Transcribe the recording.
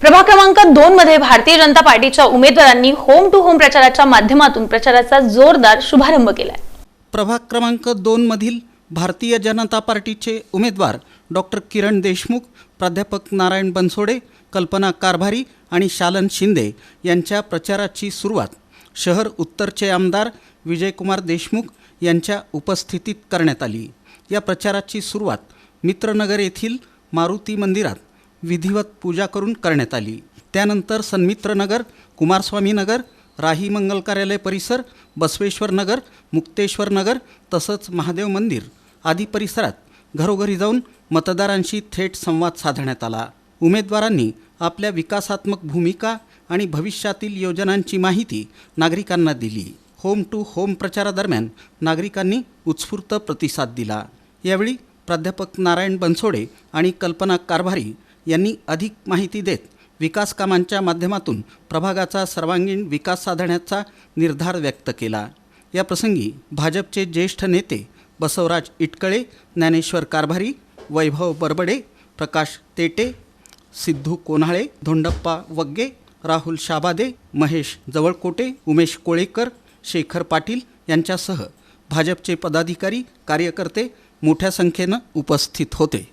प्रभाग क्रमांक 2 मध्ये भारतीय जनता पार्टीच्या उमेदवारांनी होम टू होम प्रचाराच्या माध्यमातून प्रचाराचा जोरदार शुभारंभ केलाय। प्रभाग क्रमांक 2 मधील भारतीय जनता पार्टीचे उमेदवार डॉक्टर किरण देशमुख, प्राध्यापक नारायण बनसोडे, कल्पना कारभारी आणि शालन शिंदे यांच्या प्रचाराची सुरुवात शहर उत्तरचे आमदार विजयकुमार देशमुख यांच्या उपस्थितीत करण्यात आली। या प्रचाराची सुरुवात मित्रनगर येथील मारुती मंदिरात विधिवत पूजा करून करण्यात आली। त्यानंतर सन्मित्रनगर, कुमारस्वामी नगर, राही मंगल कार्यालय परिसर, बसवेश्वर नगर, मुक्तेश्वर नगर तसंच महादेव मंदिर आदी परिसरात घरोघरी जाऊन मतदारांशी थेट संवाद साधण्यात आला। उमेदवारांनी आपल्या विकासात्मक भूमिका आणि भविष्यातील योजनांची माहिती नागरिकांना दिली। होम टू होम प्रचारादरम्यान नागरिकांनी उत्स्फूर्त प्रतिसाद दिला। यावेळी प्राध्यापक नारायण बनसोडे आणि कल्पना कारभारी यांनी अधिक माहिती देत विकास कामांच्या माध्यमातून प्रभागाचा सर्वांगीण विकास साधण्याचा निर्धार व्यक्त केला। या प्रसंगी भाजपचे ज्येष्ठ नेते बसवराज इटकळे, ज्ञानेश्वर कारभारी, वैभव बरबडे, प्रकाश तेटे, सिद्धू कोन्हाळे, धोंडप्पा वग्गे, राहुल शाबादे, महेश जवळकोटे, उमेश कोळेकर, शेखर पाटील यांच्यासह भाजपचे पदाधिकारी, कार्यकर्ते मोठ्या संख्येनं उपस्थित होते।